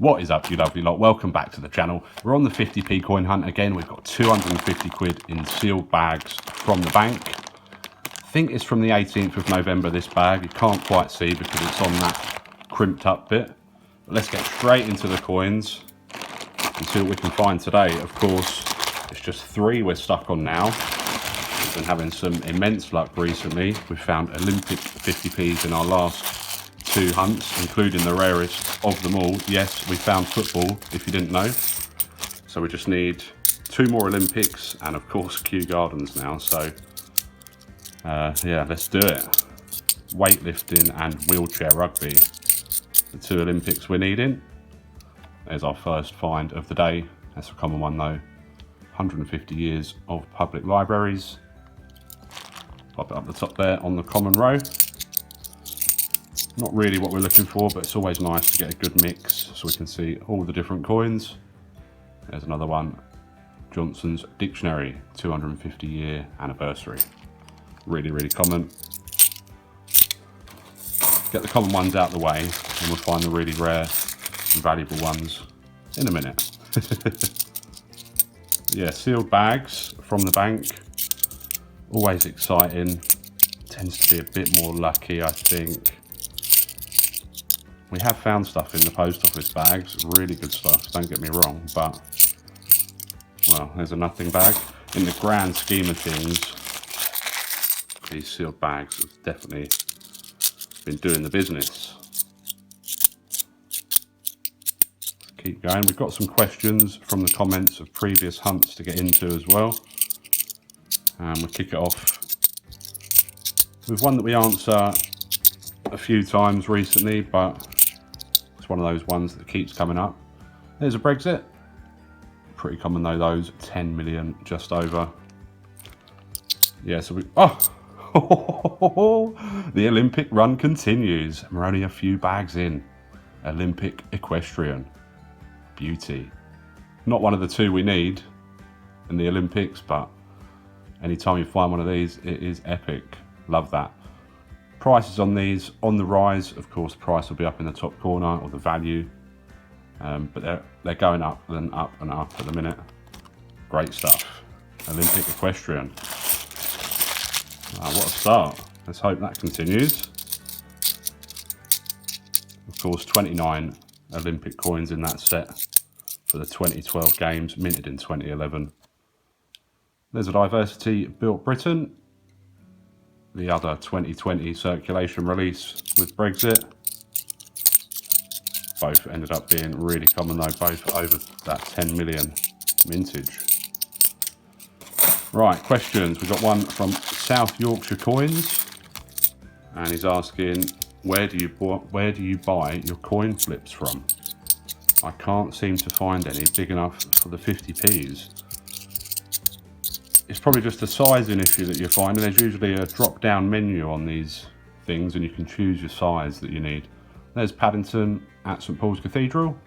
What is up, you lovely lot? Welcome back to the channel. We're on the 50p coin hunt again. We've got 250 quid in sealed bags from the bank. I think it's from the 18th of November, this bag. You can't quite see because it's on that crimped up bit. But let's get straight into the coins and see what we can find today. Of course, it's just 3 we're stuck on now. We've been having some immense luck recently. We've found Olympic 50p's in our last 2 hunts, including the rarest of them all. Yes, we found football, if you didn't know. So we just need 2 more Olympics and of course Kew Gardens now. So yeah, let's do it. Weightlifting and wheelchair rugby, the 2 Olympics we're needing. There's our first find of the day. That's a common one though. 150 years of public libraries. Pop it up the top there on the common row. Not really what we're looking for, but it's always nice to get a good mix so we can see all the different coins. There's another one. Johnson's Dictionary, 250 year anniversary. Really, really common. Get the common ones out of the way and we'll find the really rare and valuable ones in a minute. Yeah, sealed bags from the bank. Always exciting. Tends to be a bit more lucky, I think. We have found stuff in the post office bags, really good stuff, don't get me wrong, but, well, there's a nothing bag. In the grand scheme of things, these sealed bags have definitely been doing the business. Let's keep going. We've got some questions from the comments of previous hunts to get into as well. And we'll kick it off with one that we answer a few times recently, but it's one of those ones that keeps coming up. There's a Brexit. Pretty common though, those. 10 million, just over. Yeah, so we... Oh! The Olympic run continues. We're only a few bags in. Olympic Equestrian. Beauty. Not one of the 2 we need in the Olympics, but anytime you find one of these, it is epic. Love that. Prices on these on the rise. Of course, the price will be up in the top corner, or the value, but they're going up and up and up at the minute. Great stuff. Olympic Equestrian. What a start. Let's hope that continues. Of course, 29 Olympic coins in that set for the 2012 games, minted in 2011. There's a Diversity Built Britain. The other 2020 circulation release with Brexit. Both ended up being really common though, both over that 10 million mintage. Right, questions. We've got one from South Yorkshire Coins, and he's asking, where do you buy your coin flips from? I can't seem to find any big enough for the 50p's. It's probably just a sizing issue that you're finding. There's usually a drop-down menu on these things and you can choose your size that you need. There's Paddington at St Paul's Cathedral.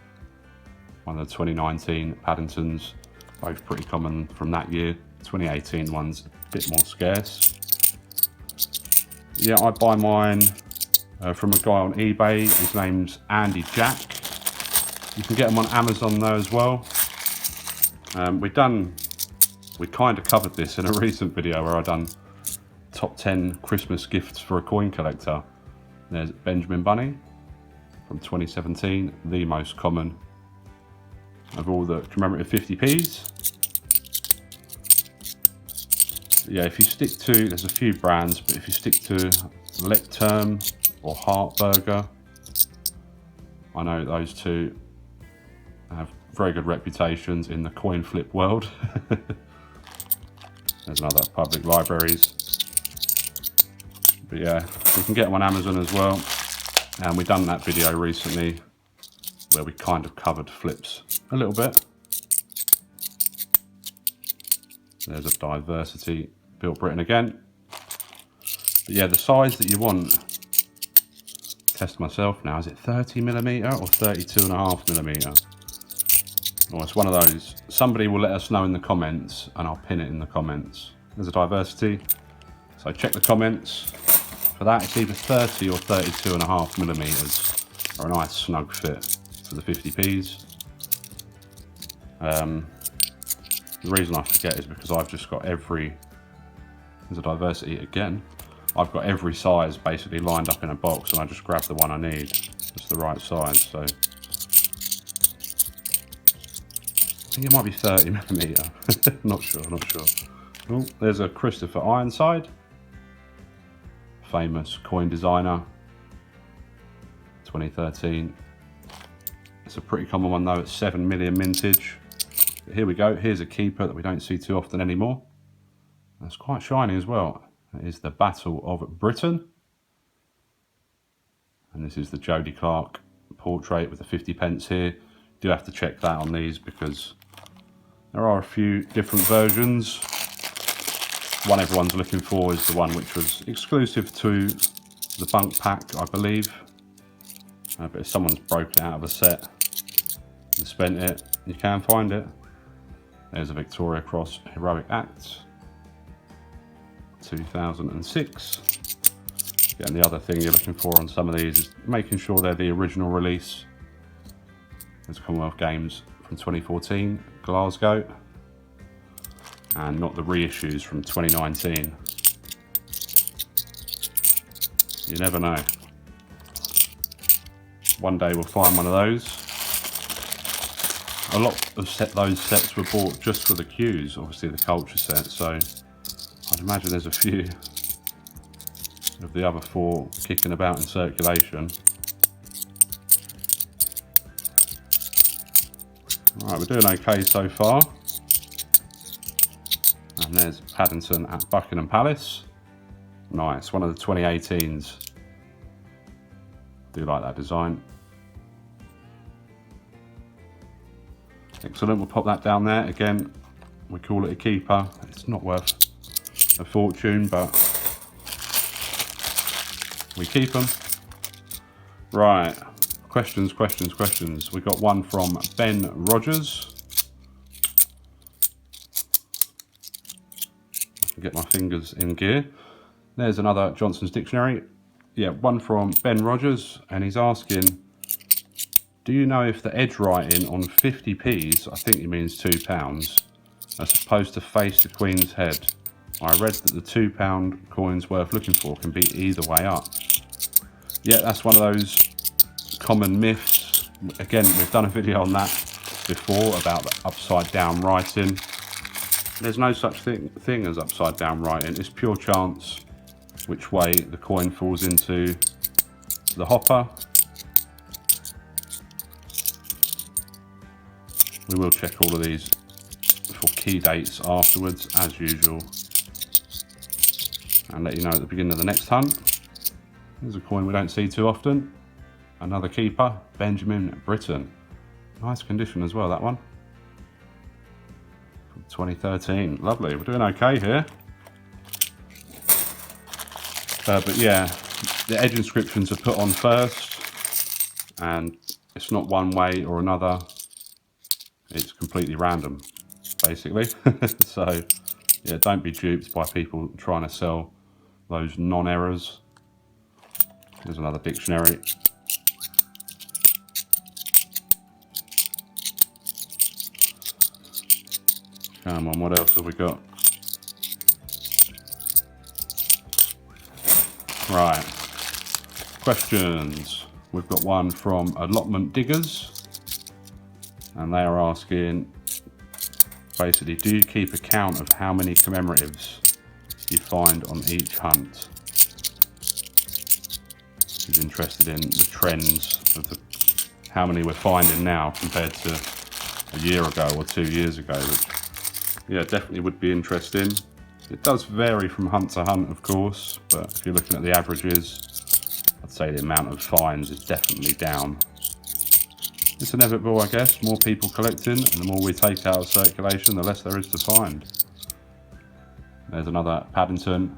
One of the 2019 Paddingtons, both pretty common from that year. 2018 one's a bit more scarce. Yeah, I buy mine from a guy on eBay. His name's Andy Jack. You can get them on Amazon though as well. We kind of covered this in a recent video where I done top 10 Christmas gifts for a coin collector. There's Benjamin Bunny from 2017, the most common of all the commemorative 50p's. Yeah, if you stick to, there's a few brands, but if you stick to Lecterm or Hartberger, I know those 2 have very good reputations in the coin flip world. There's another public libraries. But yeah, we can get them on Amazon as well. And we've done that video recently where we kind of covered flips a little bit. There's a Diversity Built Britain again. But yeah, the size that you want, test myself now, is it 30mm or 32.5mm? Oh, it's one of those. Somebody will let us know in the comments and I'll pin it in the comments. There's a Diversity. So check the comments. For that, it's either 30 or 32.5mm for a nice snug fit. for the 50p's. The reason I forget is because I've just got every, there's a diversity again, I've got every size basically lined up in a box, and I just grab the one I need. It's the right size, so I think it might be 30mm. not sure. Oh, there's a Christopher Ironside, famous coin designer, 2013. It's a pretty common one though, it's 7 million mintage. But here we go, here's a keeper that we don't see too often anymore. It's quite shiny as well. It is the Battle of Britain. And this is the Jodie Clark portrait with the 50p here. Do have to check that on these because there are a few different versions. One everyone's looking for is the one which was exclusive to the bunk pack, I believe. But if someone's broken out of a set and spent it, you can find it. There's a Victoria Cross Heroic Act, 2006. And the other thing you're looking for on some of these is making sure they're the original release. There's Commonwealth Games from 2014, Glasgow, and not the reissues from 2019. You never know. One day we'll find one of those. A lot of those sets were bought just for the Kews, obviously the culture set, so I'd imagine there's a few of the other 4 kicking about in circulation. Alright, we're doing okay so far. And there's Paddington at Buckingham Palace. Nice, one of the 2018s. Do like that design. Excellent, we'll pop that down there. Again, we call it a keeper. It's not worth a fortune, but we keep them. Right, questions. We got one from Ben Rogers. I can get my fingers in gear. There's another Johnson's Dictionary. Yeah, one from Ben Rogers, and he's asking, do you know if the edge writing on 50p's, I think he means £2, as opposed to face the Queen's head? I read that the £2 coins worth looking for can be either way up. Yeah, that's one of those common myths. Again, we've done a video on that before about the upside down writing. There's no such thing as upside down writing. It's pure chance which way the coin falls into the hopper. We will check all of these for key dates afterwards, as usual, and let you know at the beginning of the next hunt. There's a coin we don't see too often. Another keeper, Benjamin Britten. Nice condition as well, that one. From 2013. Lovely, we're doing okay here. But yeah, the edge inscriptions are put on first, and it's not one way or another. It's completely random, basically. So yeah, don't be duped by people trying to sell those non-errors. There's another dictionary. Come on, what else have we got? Right, questions. We've got one from Allotment Diggers. And they are asking, basically, do you keep a count of how many commemoratives you find on each hunt? He's interested in the trends of how many we're finding now compared to a year ago or 2 years ago, which, yeah, definitely would be interesting. It does vary from hunt to hunt, of course, but if you're looking at the averages, I'd say the amount of finds is definitely down. It's inevitable, I guess. More people collecting, and the more we take out of circulation, the less there is to find. There's another Paddington.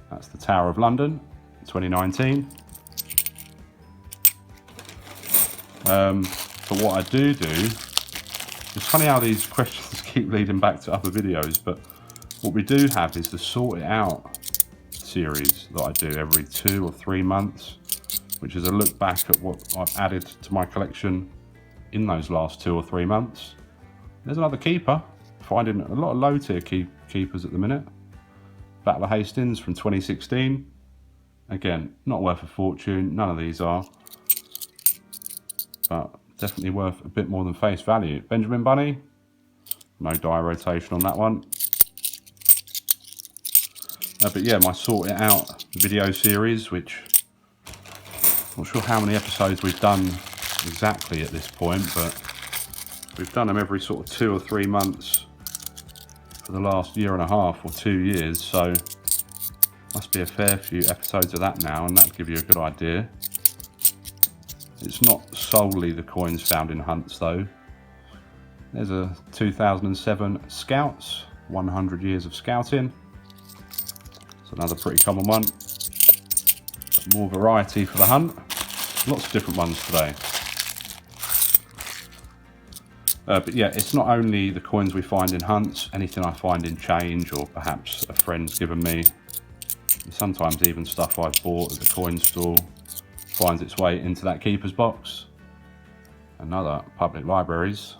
That's the Tower of London, 2019. But what I do, it's funny how these questions keep leading back to other videos, but what we do have is the Sort It Out series that I do every 2 or 3 months, which is a look back at what I've added to my collection in those last 2 or 3 months. There's another keeper. Finding a lot of low tier keepers at the minute. Battle of Hastings from 2016. Again, not worth a fortune. None of these are. But definitely worth a bit more than face value. Benjamin Bunny. No die rotation on that one. But yeah, my Sort It Out video series, which I'm not sure how many episodes we've done exactly at this point, but we've done them every sort of 2 or 3 months for the last 1.5 or 2 years, so must be a fair few episodes of that now, and that'll give you a good idea. It's not solely the coins found in hunts though. There's a 2007 Scouts, 100 years of scouting. It's another pretty common one. But more variety for the hunt. Lots of different ones today. But yeah, it's not only the coins we find in hunts, anything I find in change or perhaps a friend's given me. And sometimes even stuff I've bought at the coin store finds its way into that keeper's box. Another public libraries.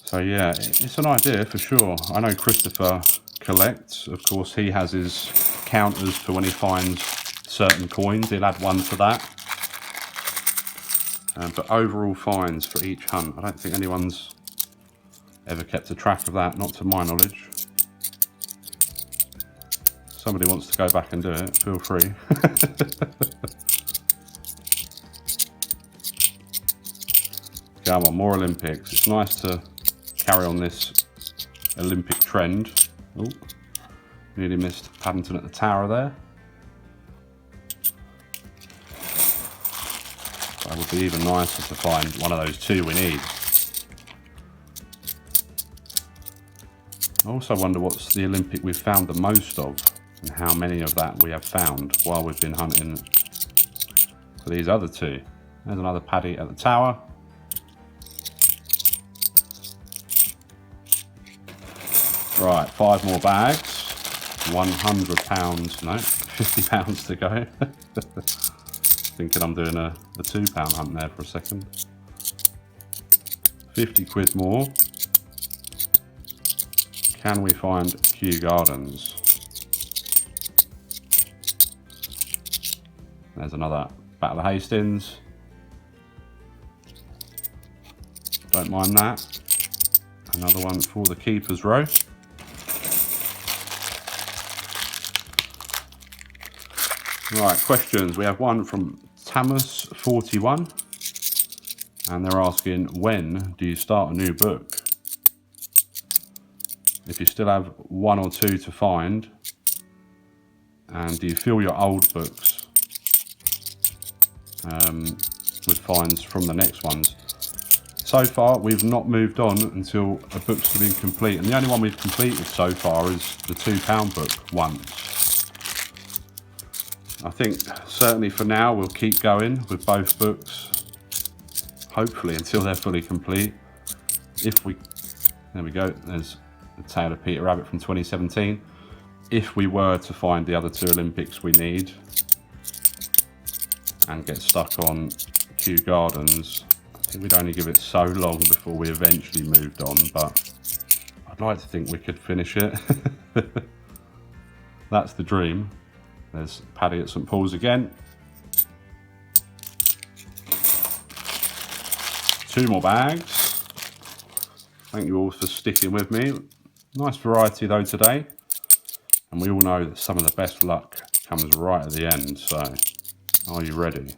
So yeah, it's an idea for sure. I know Christopher collects. Of course, he has his counters for when he finds certain coins. He'll add one to that. But overall finds for each hunt, I don't think anyone's ever kept a track of that, not to my knowledge. Somebody wants to go back and do it, feel free. Come on, more Olympics. It's nice to carry on this Olympic trend. Oh, nearly missed Paddington at the tower there. That would be even nicer to find one of those 2 we need. I also wonder what's the Olympic we've found the most of, and how many of that we have found while we've been hunting for these other 2. There's another Paddy at the tower. Right, 5 more bags. £100, no, £50 to go. Thinking I'm doing a £2 hunt there for a second. 50 quid more. Can we find Kew Gardens? There's another Battle of Hastings. Don't mind that. Another one for the keeper's row. Right, questions. We have one from Tamus41, and they're asking, when do you start a new book? If you still have 1 or 2 to find, and do you fill your old books with finds from the next ones? So far, we've not moved on until a book's been complete, and the only one we've completed so far is the £2 book once. I think certainly for now we'll keep going with both books, hopefully until they're fully complete. There we go, there's the Tale of Peter Rabbit from 2017. If we were to find the other 2 Olympics we need and get stuck on Kew Gardens, I think we'd only give it so long before we eventually moved on, but I'd like to think we could finish it. That's the dream. There's Paddy at St Paul's again. 2 more bags. Thank you all for sticking with me. Nice variety though today. And we all know that some of the best luck comes right at the end, so are you ready?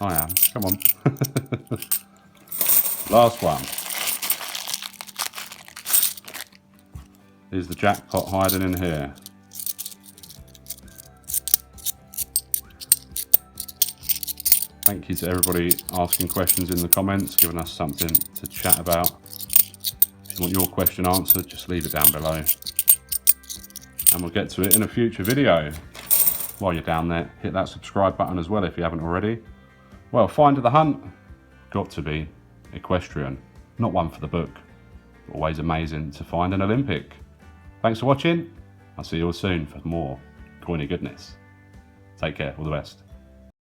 I am, come on. Last one. Is the jackpot hiding in here? Thank you to everybody asking questions in the comments, giving us something to chat about. If you want your question answered, just leave it down below. And we'll get to it in a future video. While you're down there, hit that subscribe button as well if you haven't already. Well, find of the hunt, got to be Equestrian. Not one for the book, but always amazing to find an Olympic. Thanks for watching. I'll see you all soon for more coiny goodness. Take care. All the best.